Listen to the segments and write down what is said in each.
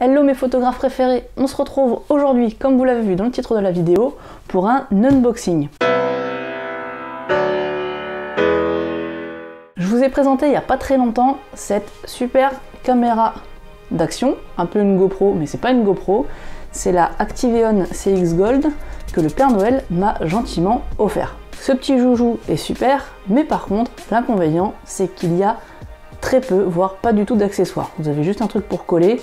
Hello mes photographes préférés, on se retrouve aujourd'hui, comme vous l'avez vu dans le titre de la vidéo, pour un unboxing. Je vous ai présenté il n'y a pas très longtemps cette super caméra d'action, un peu une GoPro, mais c'est pas une GoPro, c'est la Activeon CX Gold que le Père Noël m'a gentiment offert. Ce petit joujou est super, mais par contre, l'inconvénient, c'est qu'il y a très peu, voire pas du tout d'accessoires. Vous avez juste un truc pour coller,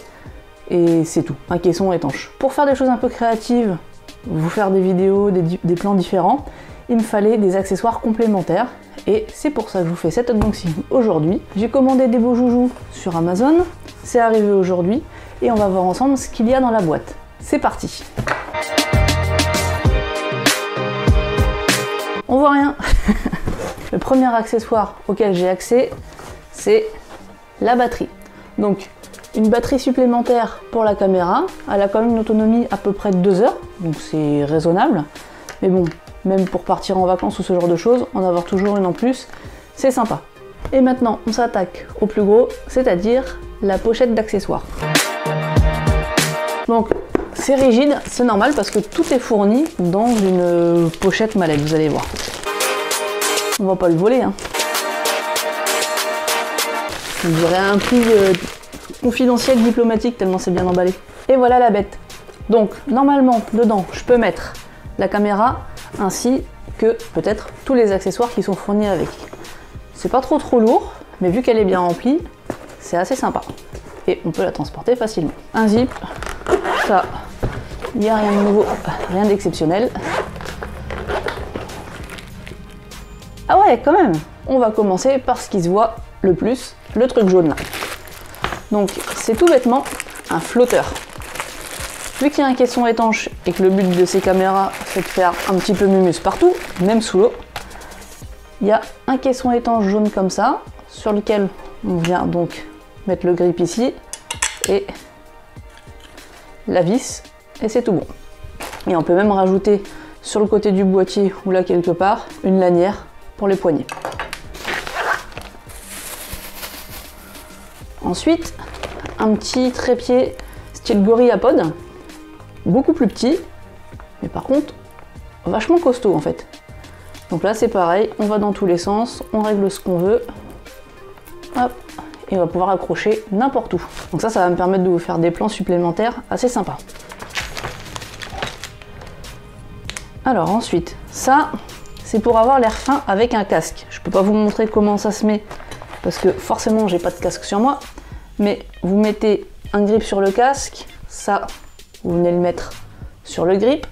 et c'est tout, un caisson étanche. Pour faire des choses un peu créatives, vous faire des vidéos, des plans différents, il me fallait des accessoires complémentaires, et c'est pour ça que je vous fais cet unboxing aujourd'hui. J'ai commandé des beaux joujous sur Amazon, c'est arrivé aujourd'hui, et on va voir ensemble ce qu'il y a dans la boîte. C'est parti! On voit rien. Le premier accessoire auquel j'ai accès, c'est la batterie. Donc une batterie supplémentaire pour la caméra, elle a quand même une autonomie à peu près de 2 heures, donc c'est raisonnable. Mais bon, même pour partir en vacances ou ce genre de choses, en avoir toujours une en plus, c'est sympa. Et maintenant, on s'attaque au plus gros, c'est-à-dire la pochette d'accessoires. Donc c'est rigide, c'est normal parce que tout est fourni dans une pochette mallette, vous allez voir. On va pas le voler, hein. On dirait un prix confidentiel diplomatique tellement c'est bien emballé. Et voilà la bête. Donc normalement dedans je peux mettre la caméra ainsi que peut-être tous les accessoires qui sont fournis avec. C'est pas trop lourd, mais vu qu'elle est bien remplie, c'est assez sympa. Et on peut la transporter facilement. Un zip, ça, il n'y a rien de nouveau, rien d'exceptionnel. Ah ouais, quand même. On va commencer par ce qui se voit le plus, le truc jaune là. Donc c'est tout bêtement un flotteur. Vu qu'il y a un caisson étanche et que le but de ces caméras c'est de faire un petit peu mumus partout, même sous l'eau, il y a un caisson étanche jaune comme ça, sur lequel on vient donc mettre le grip ici et la vis, et c'est tout bon. Et on peut même rajouter sur le côté du boîtier ou là quelque part une lanière pour les poignets. Ensuite, un petit trépied style GorillaPod, beaucoup plus petit, mais par contre vachement costaud en fait. Donc là c'est pareil, on va dans tous les sens, on règle ce qu'on veut, hop, et on va pouvoir accrocher n'importe où. Donc ça va me permettre de vous faire des plans supplémentaires assez sympas. Alors ensuite, ça c'est pour avoir l'air fin avec un casque. Je peux pas vous montrer comment ça se met parce que forcément j'ai pas de casque sur moi, mais vous mettez un grip sur le casque, ça vous venez le mettre sur le grip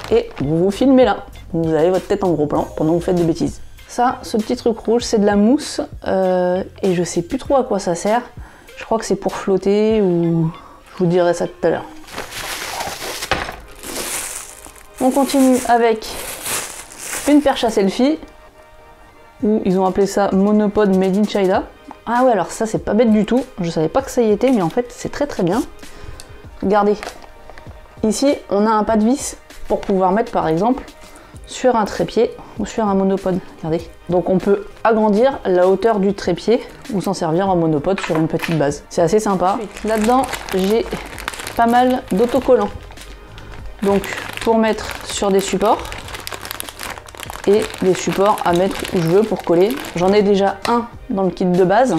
et vous vous filmez là. Vous avez votre tête en gros plan pendant que vous faites des bêtises. Ça, ce petit truc rouge, c'est de la mousse et je sais plus trop à quoi ça sert. Je crois que c'est pour flotter ou je vous dirai ça tout à l'heure. On continue avec une perche à selfie, ou ils ont appelé ça monopod made in China. Ah ouais, alors ça c'est pas bête du tout, je savais pas que ça y était, mais en fait c'est très bien. Regardez, ici on a un pas de vis pour pouvoir mettre par exemple sur un trépied ou sur un monopode, regardez. Donc on peut agrandir la hauteur du trépied ou s'en servir en monopode sur une petite base. C'est assez sympa. Là-dedans j'ai pas mal d'autocollants. Donc pour mettre sur des supports, et des supports à mettre où je veux pour coller. J'en ai déjà un dans le kit de base,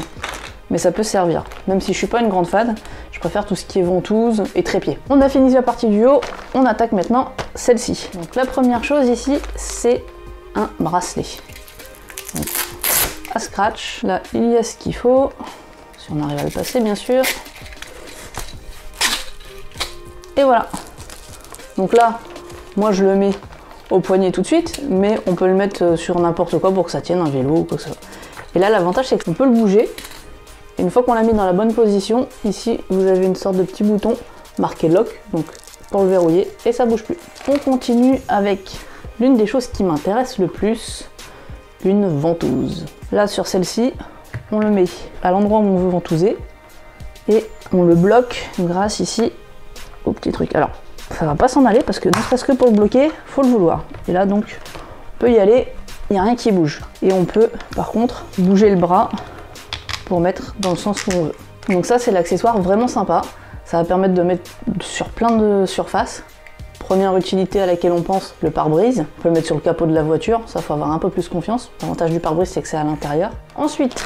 mais ça peut servir. Même si je suis pas une grande fan, je préfère tout ce qui est ventouse et trépied. On a fini la partie du haut, on attaque maintenant celle-ci. Donc la première chose ici, c'est un bracelet. Donc, à scratch, là il y a ce qu'il faut, si on arrive à le passer bien sûr. Et voilà. Donc là, moi je le mets au poignet tout de suite, mais on peut le mettre sur n'importe quoi pour que ça tienne, un vélo ou quoi que ce soit. Et là l'avantage c'est qu'on peut le bouger, et une fois qu'on l'a mis dans la bonne position, ici vous avez une sorte de petit bouton marqué lock, donc pour le verrouiller, et ça bouge plus. On continue avec l'une des choses qui m'intéresse le plus, une ventouse. Là sur celle-ci, on le met à l'endroit où on veut ventouser, et on le bloque grâce ici au petit truc. Alors ça va pas s'en aller parce que ne serait-ce que pour le bloquer, faut le vouloir. Et là donc, on peut y aller, il n'y a rien qui bouge. Et on peut par contre bouger le bras pour mettre dans le sens où on veut. Donc ça c'est l'accessoire vraiment sympa. Ça va permettre de mettre sur plein de surfaces. Première utilité à laquelle on pense, le pare-brise. On peut le mettre sur le capot de la voiture, ça faut avoir un peu plus confiance. L'avantage du pare-brise, c'est que c'est à l'intérieur. Ensuite,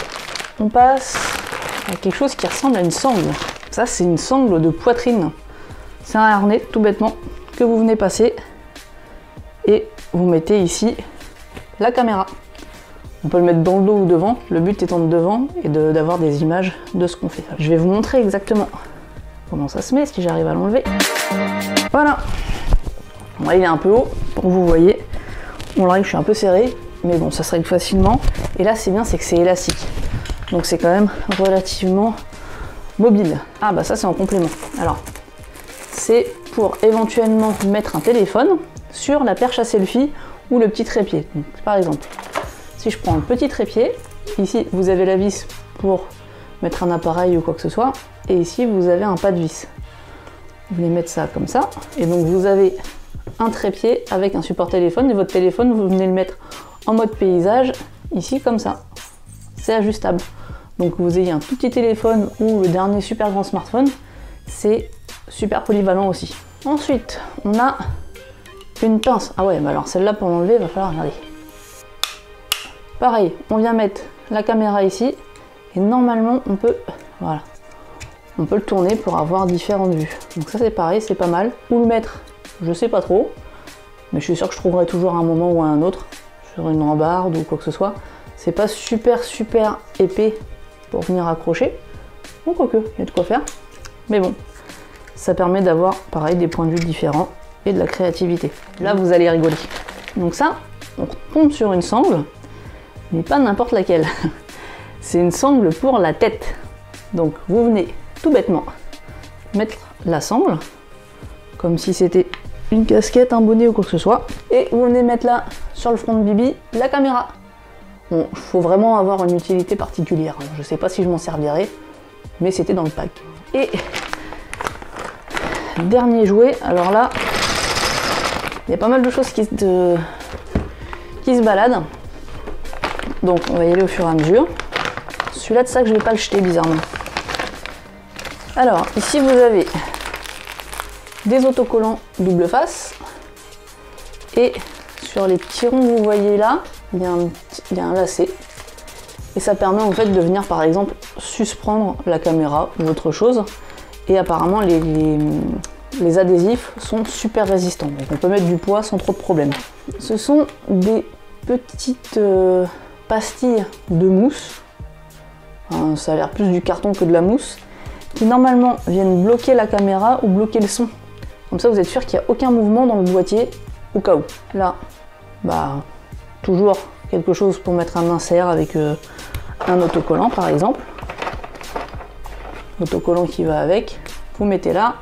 on passe à quelque chose qui ressemble à une sangle. Ça, c'est une sangle de poitrine. C'est un harnais, tout bêtement, que vous venez passer. Et vous mettez ici la caméra. On peut le mettre dans le dos ou devant. Le but étant de devant et d'avoir des images de ce qu'on fait. Je vais vous montrer exactement comment ça se met, si j'arrive à l'enlever. Voilà. Bon, il est un peu haut, pour vous voyez. Bon, là, je suis un peu serré, mais bon, ça se règle facilement. Et là, c'est bien, c'est que c'est élastique. Donc, c'est quand même relativement mobile. Ah, bah ça, c'est en complément. Alors, c'est pour éventuellement mettre un téléphone sur la perche à selfie ou le petit trépied. Donc, par exemple, si je prends le petit trépied, ici, vous avez la vis pour mettre un appareil ou quoi que ce soit. Et ici, vous avez un pas de vis. Vous venez mettre ça comme ça. Et donc, vous avez un trépied avec un support téléphone. Et votre téléphone, vous venez le mettre en mode paysage, ici, comme ça. C'est ajustable. Donc, que vous ayez un tout petit téléphone ou le dernier super grand smartphone, c'est super polyvalent aussi. Ensuite, on a une pince. Ah ouais, bah alors celle-là, pour l'enlever, il va falloir regarder. Pareil, on vient mettre la caméra ici. Et normalement, on peut... Voilà. On peut le tourner pour avoir différentes vues. Donc ça c'est pareil, c'est pas mal. Où le mettre, je sais pas trop. Mais je suis sûr que je trouverai toujours un moment ou un autre. Sur une rambarde ou quoi que ce soit. C'est pas super épais pour venir accrocher. Bon, quoique, il y a de quoi faire. Mais bon, ça permet d'avoir pareil des points de vue différents et de la créativité. Là vous allez rigoler. Donc ça, on tombe sur une sangle, mais pas n'importe laquelle. C'est une sangle pour la tête. Donc vous venez tout bêtement mettre la sangle, comme si c'était une casquette, un bonnet ou quoi que ce soit, et vous venez mettre là, sur le front de Bibi, la caméra. Bon, il faut vraiment avoir une utilité particulière. Je sais pas si je m'en servirai, mais c'était dans le pack. Et dernier jouet, alors là, il y a pas mal de choses qui se baladent. Donc on va y aller au fur et à mesure. Celui-là de ça que je vais pas le jeter bizarrement. Alors, ici vous avez des autocollants double face. Et sur les petits ronds que vous voyez là, il y a un lacet. Et ça permet en fait de venir par exemple suspendre la caméra ou autre chose. Et apparemment les adhésifs sont super résistants. Donc on peut mettre du poids sans trop de problème. Ce sont des petites pastilles de mousse. Ça a l'air plus du carton que de la mousse, qui normalement viennent bloquer la caméra ou bloquer le son. Comme ça vous êtes sûr qu'il n'y a aucun mouvement dans le boîtier au cas où. Là, bah toujours quelque chose pour mettre un insert avec un autocollant par exemple. Autocollant qui va avec, vous mettez là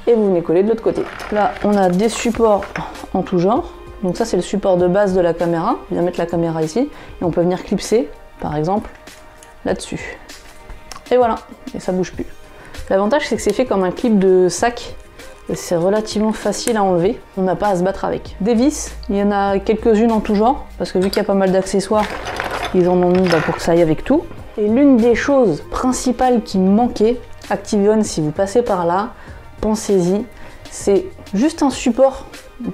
et vous venez coller de l'autre côté. Là on a des supports en tout genre. Donc ça c'est le support de base de la caméra. On vient mettre la caméra ici et on peut venir clipser par exemple là-dessus. Et voilà, et ça bouge plus. L'avantage c'est que c'est fait comme un clip de sac. C'est relativement facile à enlever, on n'a pas à se battre avec. Des vis, il y en a quelques-unes en tout genre, parce que vu qu'il y a pas mal d'accessoires, ils en ont mis pour que ça aille avec tout. Et l'une des choses principales qui me manquait, Activion, si vous passez par là, pensez-y, c'est juste un support,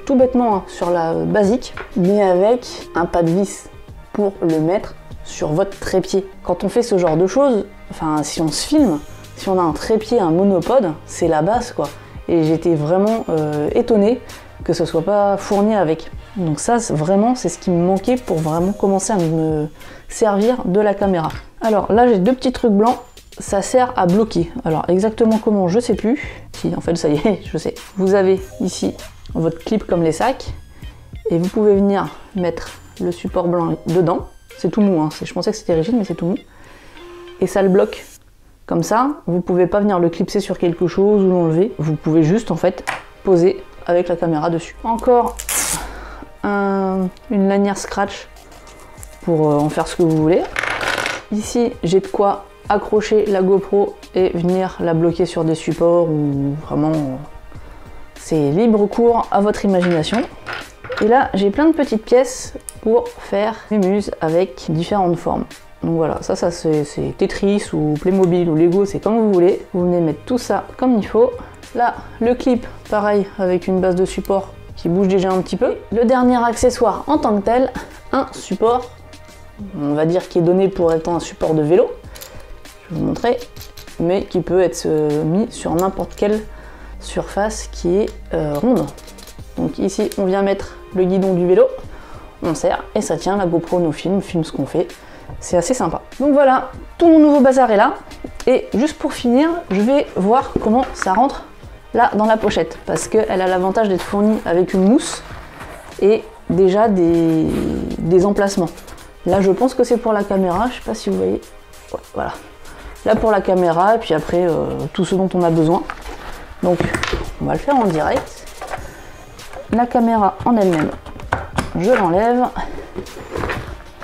tout bêtement hein, sur la basique, mais avec un pas de vis pour le mettre sur votre trépied. Quand on fait ce genre de choses, enfin si on se filme, si on a un trépied, un monopode, c'est la base quoi. Et j'étais vraiment étonnée que ce soit pas fourni avec. Donc ça vraiment c'est ce qui me manquait pour vraiment commencer à me servir de la caméra. Alors là j'ai deux petits trucs blancs, ça sert à bloquer. Alors exactement comment je sais plus. Si en fait ça y est, je sais. Vous avez ici votre clip comme les sacs et vous pouvez venir mettre le support blanc dedans. C'est tout mou, hein. Je pensais que c'était rigide mais c'est tout mou. Et ça le bloque. Comme ça, vous pouvez pas venir le clipser sur quelque chose ou l'enlever. Vous pouvez juste en fait poser avec la caméra dessus. Encore une lanière scratch pour en faire ce que vous voulez. Ici, j'ai de quoi accrocher la GoPro et venir la bloquer sur des supports ou vraiment c'est libre cours à votre imagination. Et là, j'ai plein de petites pièces pour faire mes muses avec différentes formes. Donc voilà, ça c'est Tetris ou Playmobil ou Lego, c'est comme vous voulez. Vous venez mettre tout ça comme il faut. Là, le clip, pareil, avec une base de support qui bouge déjà un petit peu. Le dernier accessoire en tant que tel, un support, on va dire qui est donné pour être un support de vélo. Je vais vous montrer, mais qui peut être mis sur n'importe quelle surface qui est ronde. Donc ici, on vient mettre le guidon du vélo, on serre et ça tient, la GoPro nous filme ce qu'on fait. C'est assez sympa. Donc voilà, tout mon nouveau bazar est là. Et juste pour finir, je vais voir comment ça rentre là dans la pochette. Parce qu'elle a l'avantage d'être fournie avec une mousse et déjà des emplacements. Là, je pense que c'est pour la caméra. Je sais pas si vous voyez. Ouais, voilà. Là pour la caméra et puis après tout ce dont on a besoin. Donc on va le faire en direct. La caméra en elle-même, je l'enlève.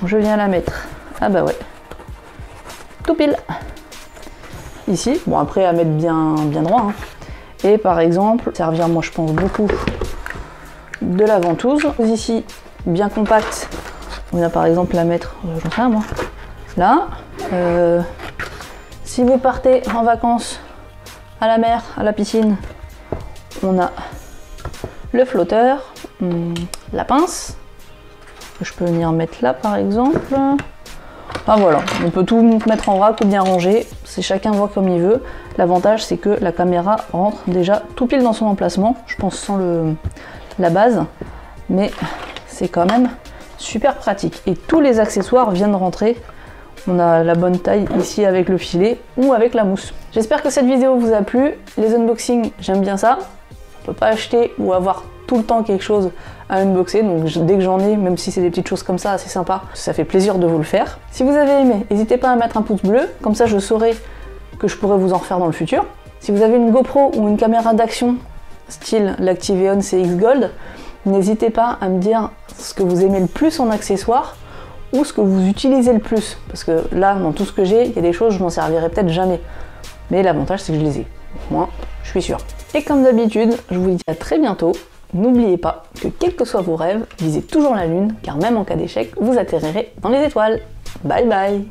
Je viens la mettre. Ah bah ouais. Tout pile. Ici. Bon après à mettre bien droit. Hein. Et par exemple, servir moi je pense beaucoup de la ventouse. Ici, bien compacte. On vient par exemple la mettre, j'en sais rien moi. Là. Si vous partez en vacances à la mer, à la piscine, on a le flotteur, la pince, que je peux venir mettre là par exemple. Enfin voilà, on peut tout mettre en vrac ou bien ranger, c'est chacun voit comme il veut. L'avantage c'est que la caméra rentre déjà tout pile dans son emplacement, je pense sans la base, mais c'est quand même super pratique. Et tous les accessoires viennent rentrer. On a la bonne taille ici avec le filet ou avec la mousse. J'espère que cette vidéo vous a plu. Les unboxings, j'aime bien ça. On peut pas acheter ou avoir tout le temps quelque chose à unboxer. Donc dès que j'en ai, même si c'est des petites choses comme ça, assez sympa, ça fait plaisir de vous le faire. Si vous avez aimé, n'hésitez pas à mettre un pouce bleu. Comme ça, je saurai que je pourrai vous en refaire dans le futur. Si vous avez une GoPro ou une caméra d'action, style l'Activeon CX Gold, n'hésitez pas à me dire ce que vous aimez le plus en accessoires ou ce que vous utilisez le plus, parce que là dans tout ce que j'ai, il y a des choses je m'en servirai peut-être jamais, mais l'avantage c'est que je les ai, moi je suis sûre. Et comme d'habitude, je vous dis à très bientôt. N'oubliez pas que quels que soient vos rêves, visez toujours la lune, car même en cas d'échec, vous atterrirez dans les étoiles. Bye bye.